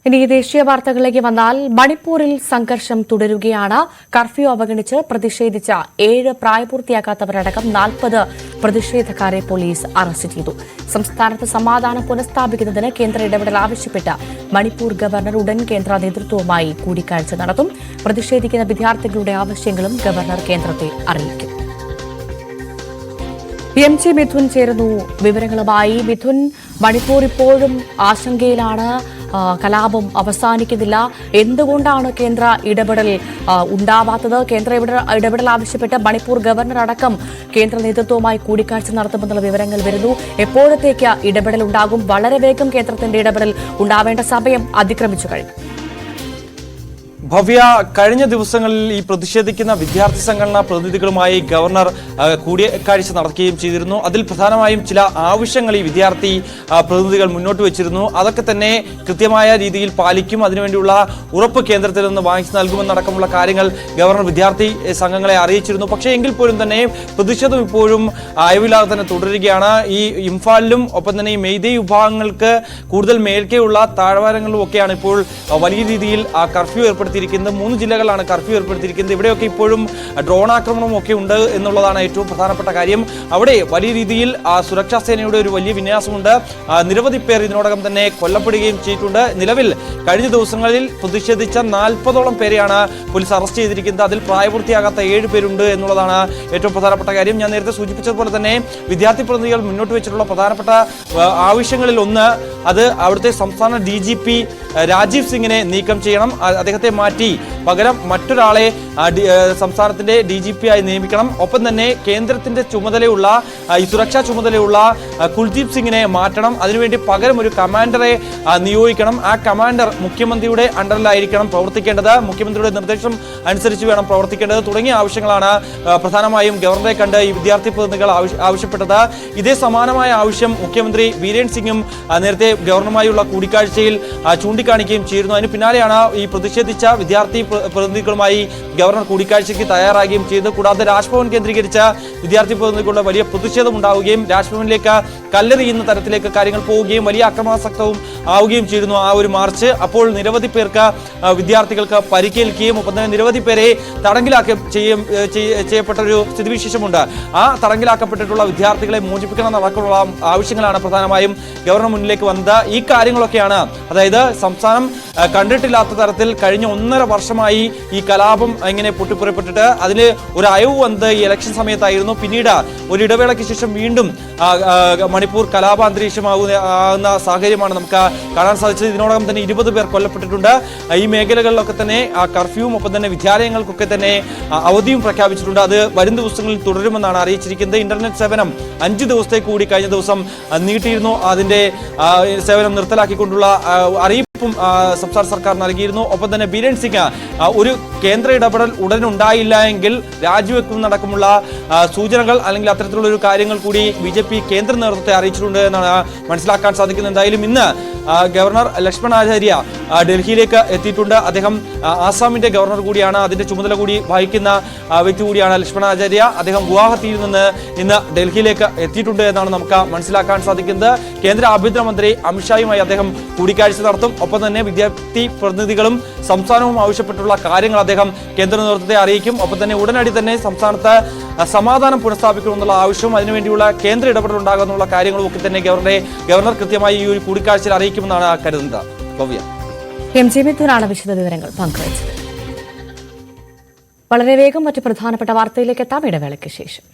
ഇനി ദേശീയ വാർത്തകളിലേക്ക് വന്നാൽ മണിപ്പൂരിൽ സംഘർഷം തുടരുകയാണ്. കർഫ്യൂ അവഗണിച്ച് പ്രതിഷേധിച്ച 7 പ്രായപൂർത്തിയാക്കാത്തവരടക്കം 40 പ്രതിഷേധക്കാരെ പോലീസ് അറസ്റ്റ് ചെയ്തു. സംസ്ഥാനത്ത് സമാധാനം പുനഃസ്ഥാപിക്കുന്നതിന് കേന്ദ്ര ഇടപെടൽ ആവശ്യപ്പെട്ട് മണിപ്പൂർ ഗവർണർ ഉടൻ കേന്ദ്ര നേതൃത്വവുമായി കൂടിക്കാഴ്ച നടത്തും. പ്രതിഷേധിക്കുന്ന വിദ്യാർത്ഥികളുടെ ആവശ്യങ്ങളും ഗവർണർ കേന്ദ്രത്തെ അറിയിക്കും. എം ജി മിഥുൻ ചേരുന്നു വിവരങ്ങളുമായി. മിഥുൻ, മണിപ്പൂർ ഇപ്പോഴും ആശങ്കയിലാണ്. കലാപം അവസാനിക്കുന്നില്ല. എന്തുകൊണ്ടാണ് കേന്ദ്ര ഇടപെടൽ ഉണ്ടാവാത്തത്? കേന്ദ്ര ഇടപെടൽ ആവശ്യപ്പെട്ട് മണിപ്പൂർ ഗവർണർ അടക്കം കേന്ദ്ര നേതൃത്വവുമായി കൂടിക്കാഴ്ച നടത്തുമെന്നുള്ള വിവരങ്ങൾ വരുന്നു. എപ്പോഴത്തേക്ക് ഇടപെടൽ ഉണ്ടാകും? വളരെ വേഗം കേന്ദ്രത്തിന്റെ ഇടപെടൽ ഉണ്ടാവേണ്ട സമയം അതിക്രമിച്ചു കഴിഞ്ഞു. ഭവ്യ, കഴിഞ്ഞ ദിവസങ്ങളിൽ ഈ പ്രതിഷേധിക്കുന്ന വിദ്യാർത്ഥി സംഘടനാ പ്രതിനിധികളുമായി ഗവർണർ കൂടിക്കാഴ്ച നടത്തുകയും ചെയ്തിരുന്നു. അതിൽ പ്രധാനമായും ചില ആവശ്യങ്ങൾ ഈ വിദ്യാർത്ഥി പ്രതിനിധികൾ മുന്നോട്ട് വെച്ചിരുന്നു. അതൊക്കെ തന്നെ കൃത്യമായ രീതിയിൽ പാലിക്കും, അതിനുവേണ്ടിയുള്ള ഉറപ്പ് കേന്ദ്രത്തിൽ നിന്ന് വാങ്ങിച്ചു നൽകുമെന്നടക്കമുള്ള കാര്യങ്ങൾ ഗവർണർ വിദ്യാർത്ഥി സംഘങ്ങളെ അറിയിച്ചിരുന്നു. പക്ഷേ എങ്കിൽ പോലും തന്നെ പ്രതിഷേധം ഇപ്പോഴും അയവില്ലാതെ തന്നെ തുടരുകയാണ്. ഈ ഇംഫാലിലും ഒപ്പം തന്നെ ഈ മെയ്തേയ് വിഭാഗങ്ങൾക്ക് കൂടുതൽ മേൽക്കെയുള്ള താഴ്വാരങ്ങളിലും ഒക്കെയാണ് ഇപ്പോൾ വലിയ രീതിയിൽ കർഫ്യൂ ഏർപ്പെടുത്തി 3 ജില്ലകളാണ് കർഫ്യൂ ഏർപ്പെടുത്തിയിരിക്കുന്നത്. ഇവിടെയൊക്കെ ഇപ്പോഴും ഡ്രോൺ ആക്രമണവും ഒക്കെ ഉണ്ട് എന്നുള്ളതാണ് ഏറ്റവും പ്രധാനപ്പെട്ട കാര്യം. അവിടെ വലിയ രീതിയിൽ സുരക്ഷാ സേനയുടെ ഒരു വലിയ വിന്യാസമുണ്ട്. നിരവധി പേർ ഇതിനോടകം തന്നെ കൊല്ലപ്പെടുകയും ചെയ്തിട്ടുണ്ട്. നിലവിൽ കഴിഞ്ഞ ദിവസങ്ങളിൽ പ്രതിഷേധിച്ച 40ഓളം പേരെയാണ് പോലീസ് അറസ്റ്റ് ചെയ്തിരിക്കുന്നത്. അതിൽ പ്രായപൂർത്തിയാകാത്ത 7 പേരുണ്ട് എന്നുള്ളതാണ് ഏറ്റവും പ്രധാനപ്പെട്ട കാര്യം. ഞാൻ നേരത്തെ സൂചിപ്പിച്ചതുപോലെ തന്നെ വിദ്യാർത്ഥി പ്രതിനിധികൾ മുന്നോട്ട് വെച്ചിട്ടുള്ള പ്രധാനപ്പെട്ട ആവശ്യങ്ങളിൽ ഒന്ന്, അത് അവിടുത്തെ സംസ്ഥാന DGP രാജീവ് സിംഗിനെ നീക്കം ചെയ്യണം. അദ്ദേഹത്തെ മാറ്റി പകരം മറ്റൊരാളെ സംസ്ഥാനത്തിന്റെ DGP ആയി നിയമിക്കണം. ഒപ്പം തന്നെ കേന്ദ്രത്തിന്റെ ചുമതലയുള്ള ഈ സുരക്ഷാ ചുമതലയുള്ള കുൽദീപ് സിംഗിനെ മാറ്റണം. അതിനുവേണ്ടി പകരം ഒരു കമാൻഡറെ നിയോഗിക്കണം. ആ കമാൻഡർ മുഖ്യമന്ത്രിയുടെ അണ്ടറിലായിരിക്കണം പ്രവർത്തിക്കേണ്ടത്. മുഖ്യമന്ത്രിയുടെ നിർദ്ദേശം അനുസരിച്ച് വേണം പ്രവർത്തിക്കേണ്ടത്. തുടങ്ങിയ ആവശ്യങ്ങളാണ് പ്രധാനമായും ഗവർണറെ കണ്ട് ഈ വിദ്യാർത്ഥി പ്രതിനിധികൾ ആവശ്യപ്പെട്ടത്. ഇതേ സമാനമായ ആവശ്യം മുഖ്യമന്ത്രി ബീരേൻ സിംഗും നേരത്തെ ഗവർണറുമായുള്ള കൂടിക്കാഴ്ചയിൽ ചൂണ്ടിക്കാണിക്കുകയും ചെയ്തിരുന്നു. അതിന് പിന്നാലെയാണ് ഈ പ്രതിഷേധിച്ച വിദ്യാർത്ഥി പ്രതിനിധികളുമായി ഗവർണർ കൂടിക്കാഴ്ചയ്ക്ക് തയ്യാറാകുകയും ചെയ്തു. കൂടാതെ രാജ്ഭവൻ കേന്ദ്രീകരിച്ച വിദ്യാർത്ഥി പ്രതിനിധികളുടെ വലിയ പ്രതിഷേധം ഉണ്ടാവുകയും രാജ്ഭവനിലേക്ക് കല്ലെറിയുന്ന തരത്തിലേക്ക് കാര്യങ്ങൾ പോവുകയും വലിയ അക്രമാസക്തവും ആവുകയും ചെയ്തിരുന്നു ആ ഒരു മാർച്ച്. അപ്പോൾ നിരവധി പേർക്ക് വിദ്യാർത്ഥികൾക്ക് പരിക്കേൽക്കുകയും ഒപ്പം തന്നെ നിരവധി പേരെ ചെയ്യപ്പെട്ടൊരു സ്ഥിതിവിശേഷമുണ്ട്. ആ തടങ്കിലാക്കപ്പെട്ടിട്ടുള്ള വിദ്യാർത്ഥികളെ മോചിപ്പിക്കണം അടക്കമുള്ള ആവശ്യങ്ങളാണ് പ്രധാനമായും ഗവർണർ മുന്നിലേക്ക് വന്നത്. ഈ കാര്യങ്ങളൊക്കെയാണ്, അതായത് സംസ്ഥാനം കണ്ടിട്ടില്ലാത്ത തരത്തിൽ കഴിഞ്ഞ 1.5 വർഷമായി ഈ കലാപം ഇങ്ങനെ പൊട്ടിപ്പുറപ്പെട്ടിട്ട് അതിന് ഒരു അയവ് വന്നത് ഈ ഇലക്ഷൻ സമയത്തായിരുന്നു. പിന്നീട് ഒരു ഇടവേളയ്ക്ക് ശേഷം വീണ്ടും മണിപ്പൂർ കലാപാന്തരീക്ഷമാകുന്ന സാഹചര്യമാണ് നമുക്ക് കാണാൻ സാധിച്ചത്. ഇതിനോടകം തന്നെ 20 പേർ കൊല്ലപ്പെട്ടിട്ടുണ്ട്. ഈ മേഖലകളിലൊക്കെ തന്നെ കർഫ്യൂവും ഒപ്പം തന്നെ വിദ്യാലയങ്ങൾക്കൊക്കെ തന്നെ അവധിയും പ്രഖ്യാപിച്ചിട്ടുണ്ട്. അത് വരും ദിവസങ്ങളിൽ തുടരുമെന്നാണ് അറിയിച്ചിരിക്കുന്നത്. ഇന്റർനെറ്റ് സേവനം 5 ദിവസത്തേക്ക് കൂടി കഴിഞ്ഞ ദിവസം നീട്ടിയിരുന്നു. അതിന്റെ സേവനം നിർത്തലാക്കിക്കൊണ്ടുള്ള അറിയിപ്പും സംസ്ഥാന സർക്കാർ നൽകിയിരുന്നു. ഒപ്പം തന്നെ ബീരേൻ സിംഗ് ഒരു കേന്ദ്ര ഇടപെടൽ ഉടൻ ഉണ്ടായില്ല എങ്കിൽ രാജിവെക്കുന്നതടക്കമുള്ള സൂചനകൾ അല്ലെങ്കിൽ അത്തരത്തിലുള്ള ഒരു കാര്യങ്ങൾ കൂടി BJP കേന്ദ്ര നേതൃത്വത്തെ അറിയിച്ചിട്ടുണ്ട് എന്നാണ് മനസ്സിലാക്കാൻ സാധിക്കുന്നത്. എന്തായാലും ഇന്ന് ഗവർണർ ലക്ഷ്മൺ ആചാര്യ ഡൽഹിയിലേക്ക് എത്തിയിട്ടുണ്ട്. അദ്ദേഹം ആസാമിന്റെ ഗവർണർ കൂടിയാണ്, അതിന്റെ ചുമതല കൂടി വഹിക്കുന്ന വ്യക്തി കൂടിയാണ് ലക്ഷ്മൺ ആചാര്യ. അദ്ദേഹം ഗുവാഹത്തിയിൽ നിന്ന് ഇന്ന് ഡൽഹിയിലേക്ക് എത്തിയിട്ടുണ്ട് എന്നാണ് നമുക്ക് മനസ്സിലാക്കാൻ സാധിക്കുന്നത്. കേന്ദ്ര ആഭ്യന്തരമന്ത്രി അമിത്ഷായുമായി അദ്ദേഹം കൂടിക്കാഴ്ച നടത്തും. ഒപ്പം തന്നെ വിദ്യാർത്ഥി പ്രതിനിധികളും സംസ്ഥാനവും ആവശ്യപ്പെട്ടുള്ള കാര്യങ്ങൾ അദ്ദേഹം കേന്ദ്ര നേതൃത്വത്തെ അറിയിക്കും. ഒപ്പം തന്നെ ഉടനടി തന്നെ സംസ്ഥാനത്ത് സമാധാനം പുനഃസ്ഥാപിക്കണമെന്നുള്ള ആവശ്യവും അതിനുവേണ്ടിയുള്ള കേന്ദ്ര ഇടപെടൽ ഉണ്ടാകുന്നുള്ള കാര്യങ്ങളും ഒക്കെ തന്നെ ഗവർണർ കൃത്യമായി ഈ ഒരു കൂടിക്കാഴ്ചയിൽ അറിയിക്കുമെന്നാണ് കരുതുന്നത്. ഭവ്യ, എം ജി മിഥുനാണ് വിശദവിവരങ്ങൾ പങ്കുവച്ചത്. വളരെ വേഗം മറ്റു പ്രധാനപ്പെട്ട വാർത്തയിലേക്ക് എത്താം ഇടവേളയ്ക്ക് ശേഷം.